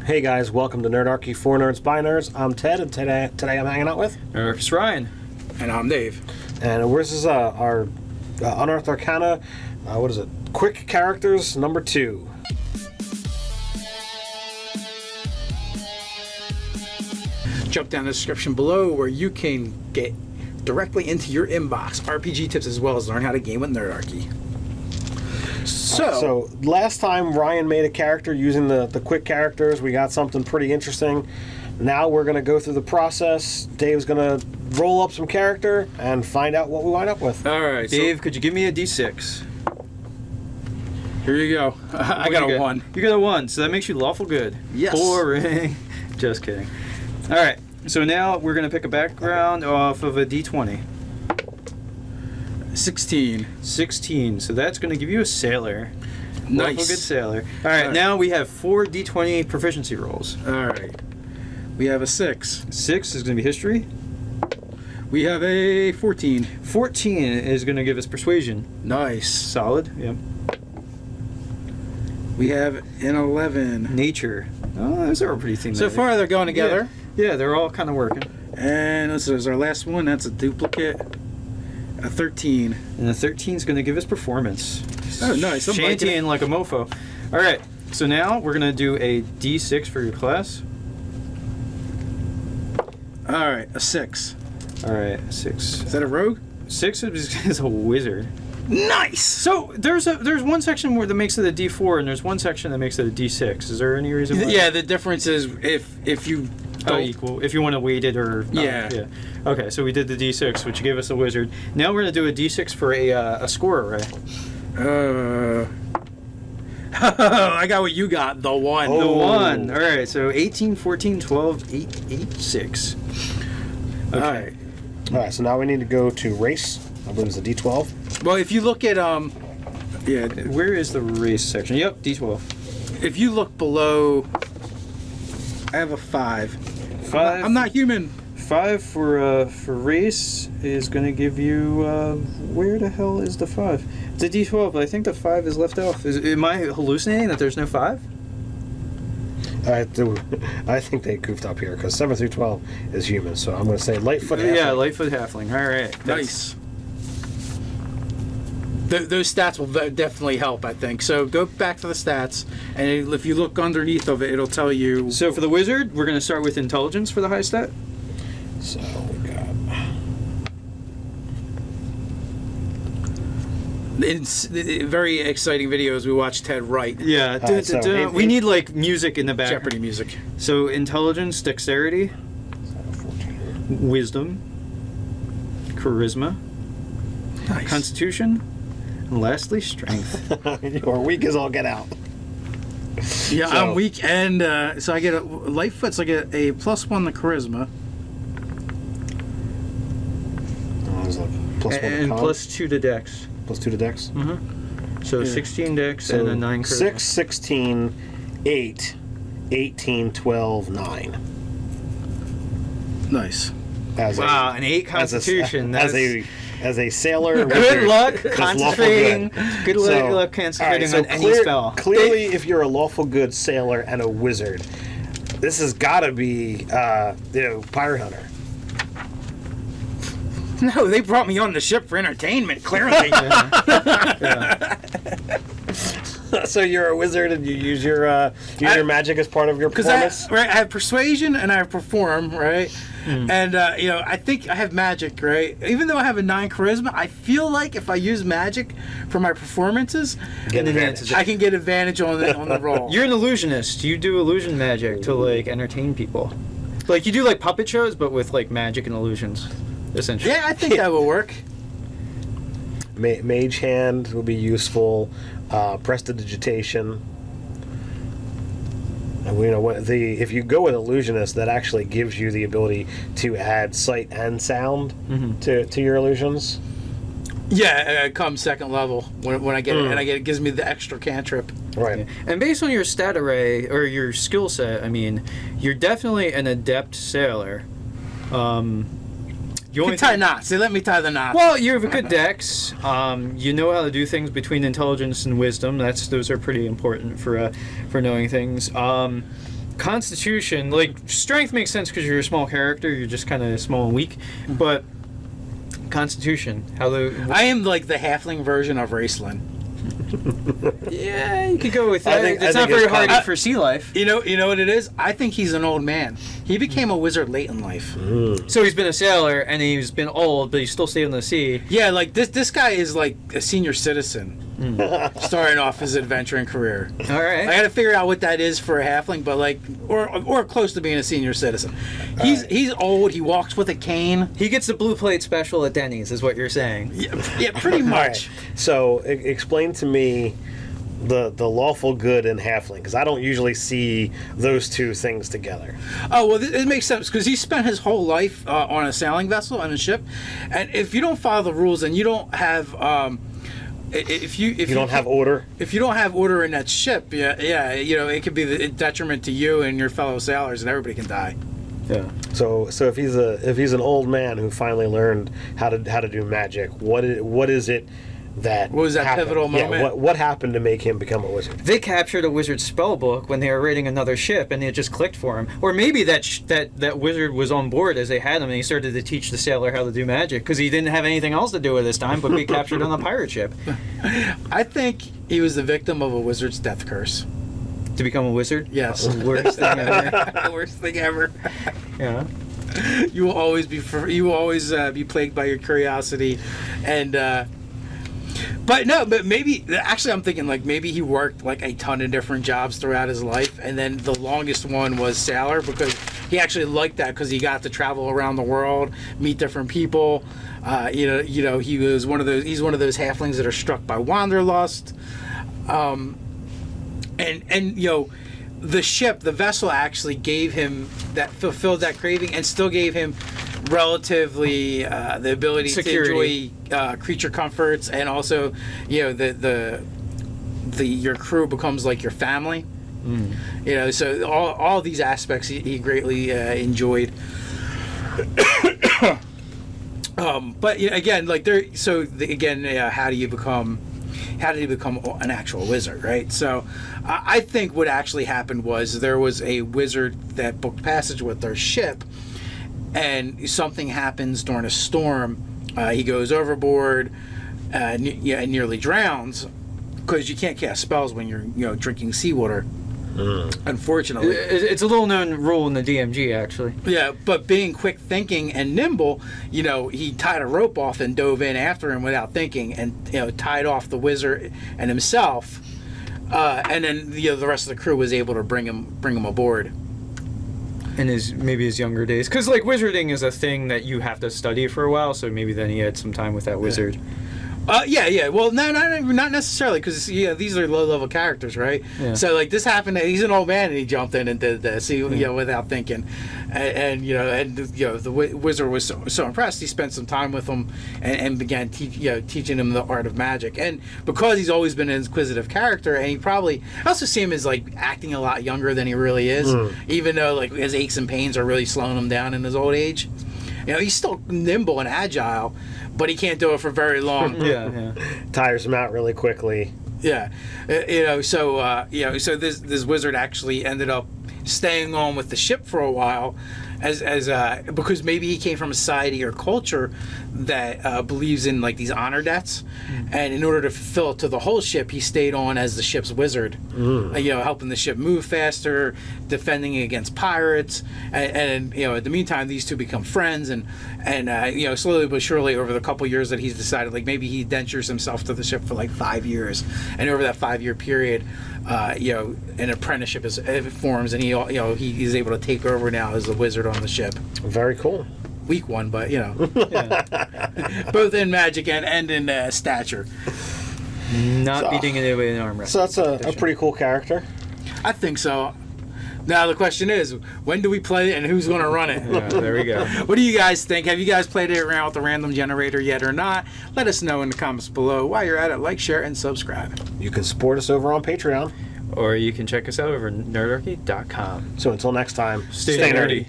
Hey guys, welcome to Nerdarchy for Nerds by Nerds. I'm Ted, and today I'm hanging out with It's Ryan. And I'm Dave. And this is our Unearthed Arcana. What is it? Quick Characters number 2. Jump down the description below where you can get directly into your inbox RPG tips as well as learn how to game with Nerdarchy. So last time Ryan made a character using the quick characters. We got something pretty interesting. Now we're going to go through the process. Dave's going to roll up some character and find out what we wind up with. All right, Dave, could you give me a D6? Here you go. I got a 1. You got a 1, so that makes you lawful good. Yes. Boring. Just kidding. All right, so now we're going to pick a background off of a D20. 16. 16, so that's going to give you a sailor. Nice. Lawful good sailor. All right, now we have 4 D20 proficiency rolls. All right. We have a 6. 6 is going to be history. We have a 14. 14 is going to give us persuasion. Nice. Solid, yep. We have an 11. Nature. Oh, those are pretty thematic. So far, they're going together. Yeah, they're all kind of working. And this is our last one. That's a duplicate. A 13. And the 13 is going to give us performance. Oh, nice. I'm liking Shantying like a mofo. All right, so now we're going to do a D6 for your class. All right, a 6. All right, 6. Is that a rogue? 6 is a wizard. Nice. So there's one section where that makes it a D4, and there's one section that makes it a D6. Is there any reason why? Yeah, the difference is if you don't equal. If you want to weight it or not. Yeah. Okay, so we did the D6, which gave us a wizard. Now we're going to do a D6 for a score array. I got what you got. The 1. The 1. All right, so 18, 14, 12, 8, 8, 6. Okay. All right, so now we need to go to race. I believe it's a D12. Well, if you look at Yeah, where is the race section? Yep, D12. If you look below, I have a 5. 5. I'm not human. 5 for race is going to give you where the hell is the 5? It's a D12, but I think the 5 is left off. Am I hallucinating that there's no 5? I think they goofed up here because 7 through 12 is human. So I'm going to say Lightfoot. Yeah, Lightfoot Halfling. All right, Nice. Those stats will definitely help, I think. So go back to the stats, and if you look underneath of it, it'll tell you. So for the wizard, we're going to start with intelligence for the high stat. So we got. It's very exciting videos we watched Ted write. Yeah, so we need like music in the background. Jeopardy music. So intelligence, dexterity, 14. wisdom, charisma, Nice. constitution, and lastly strength. You're weak as all get out. Yeah, So- I'm weak, and so I get a Lightfoot's. I get a +1 to charisma. There's a +1 to And con, +2 to dex. +2 to dex. So Yeah. 16 dex So and a 9 charisma. 6, 16, 8, 18, 12, 9. Nice. As Wow, an 8 constitution. as a sailor. Good luck lawful concentrating. Good So, luck concentrating all right, on any spell. Clearly, if you're a lawful good sailor and a wizard, this has got to be, pirate hunter. No, they brought me on the ship for entertainment. Clearly. So you're a wizard and you use your magic as part of your performance. I have persuasion and I have perform, right? And I think I have magic, right? Even though I have a 9 charisma, I feel like if I use magic for my performances, Get advantage. I can get advantage on the roll. You're an illusionist. You do illusion magic to like entertain people. Like you do like puppet shows, but with like magic and illusions, essentially. Yeah, I think that will work. Mage hand will be useful. Prestidigitation. And if you go with illusionist, that actually gives you the ability to add sight and sound to your illusions. Yeah, it comes second level when I get it, and it gives me the extra cantrip. Right. Yeah. And based on your stat array or your skill set, I mean, you're definitely an adept sailor. You can tie knots. They let me tie the knots. Well, you have a good dex. You know how to do things between intelligence and wisdom. Those are pretty important for knowing things. Constitution, like strength makes sense because you're a small character. You're just kind of small and weak, but Constitution, how the I am like the halfling version of Raceland. yeah, you could go with that. I It's think not it's very hardy kind for sea life. You know what it is? I think he's an old man. He became a wizard late in life. So he's been a sailor and he's been old, but he still stayed on the sea. Yeah, like this guy is like a senior citizen, starting off his adventuring career. All right. I got to figure out what that is for a halfling, but like, or close to being a senior citizen. He's old. He walks with a cane. He gets the blue plate special at Denny's, is what you're saying. Yeah, pretty much. So explain to me the lawful good and halfling, because I don't usually see those two things together. Oh well, it makes sense because he spent his whole life on a sailing vessel on a ship, and if you don't follow the rules and you don't have if you don't have order. If you don't have order in that ship, yeah, you know, it could be the detriment to you and your fellow sailors, and everybody can die. Yeah. So if he's an old man who finally learned how to do magic, what is it that what was that happened? pivotal moment? Yeah, what happened to make him become a wizard? They captured a wizard's spell book when they were raiding another ship, and it just clicked for him. Or maybe that wizard was on board as they had him, and he started to teach the sailor how to do magic because he didn't have anything else to do with his time but be captured on a pirate ship. I think he was the victim of a wizard's death curse. To become a wizard? Yes. The worst thing ever. The worst thing ever. Yeah. You will always be plagued by your curiosity, and but maybe actually I'm thinking like maybe he worked like a ton of different jobs throughout his life, and then the longest one was sailor because he actually liked that because he got to travel around the world, meet different people. You know he was one of those. He's one of those halflings that are struck by wanderlust. And you know, the vessel actually gave him that, fulfilled that craving, and still gave him relatively the ability security to enjoy creature comforts, and also, you know, the your crew becomes like your family. You know, so all these aspects he greatly enjoyed. But you know, again, like how do you become an actual wizard, right? So I think what actually happened was there was a wizard that booked passage with their ship, and something happens during a storm. He goes overboard, and nearly drowns because you can't cast spells when you're drinking seawater. Unfortunately, it's a little known rule in the DMG actually. Yeah, but being quick thinking and nimble, you know, he tied a rope off and dove in after him without thinking, and tied off the wizard and himself, and then the rest of the crew was able to bring him aboard. In his younger days, because like wizarding is a thing that you have to study for a while, so maybe then he had some time with that wizard. Yeah. Well, no, not necessarily, because these are low-level characters, right? Yeah. So like this happened. He's an old man, and he jumped in and did this, without thinking, and the wizard was so impressed. He spent some time with him and began teaching him the art of magic. And because he's always been an inquisitive character, and I also see him as like acting a lot younger than he really is, even though like his aches and pains are really slowing him down in his old age. He's still nimble and agile, but he can't do it for very long. Yeah. Tires him out really quickly. Yeah, so this wizard actually ended up staying on with the ship for a while, because maybe he came from a society or culture that believes in like these honor debts, and in order to fulfill it to the whole ship, he stayed on as the ship's wizard, helping the ship move faster, defending against pirates, and in the meantime, these two become friends, and slowly but surely over the couple years that he's decided, like maybe he dentures himself to the ship for like 5 years, and over that 5-year period, an apprenticeship forms, and he is able to take over now as the wizard on the ship. Very cool. Weak one, but both in magic and in stature. Not beating anybody in arm wrestling. So that's a pretty cool character. I think so. Now the question is, when do we play it and who's going to run it? Yeah, there we go. What do you guys think? Have you guys played it around with the random generator yet or not? Let us know in the comments below. While you're at it, like, share, and subscribe. You can support us over on Patreon. Or you can check us out over nerdarchy.com. So until next time, stay nerdy.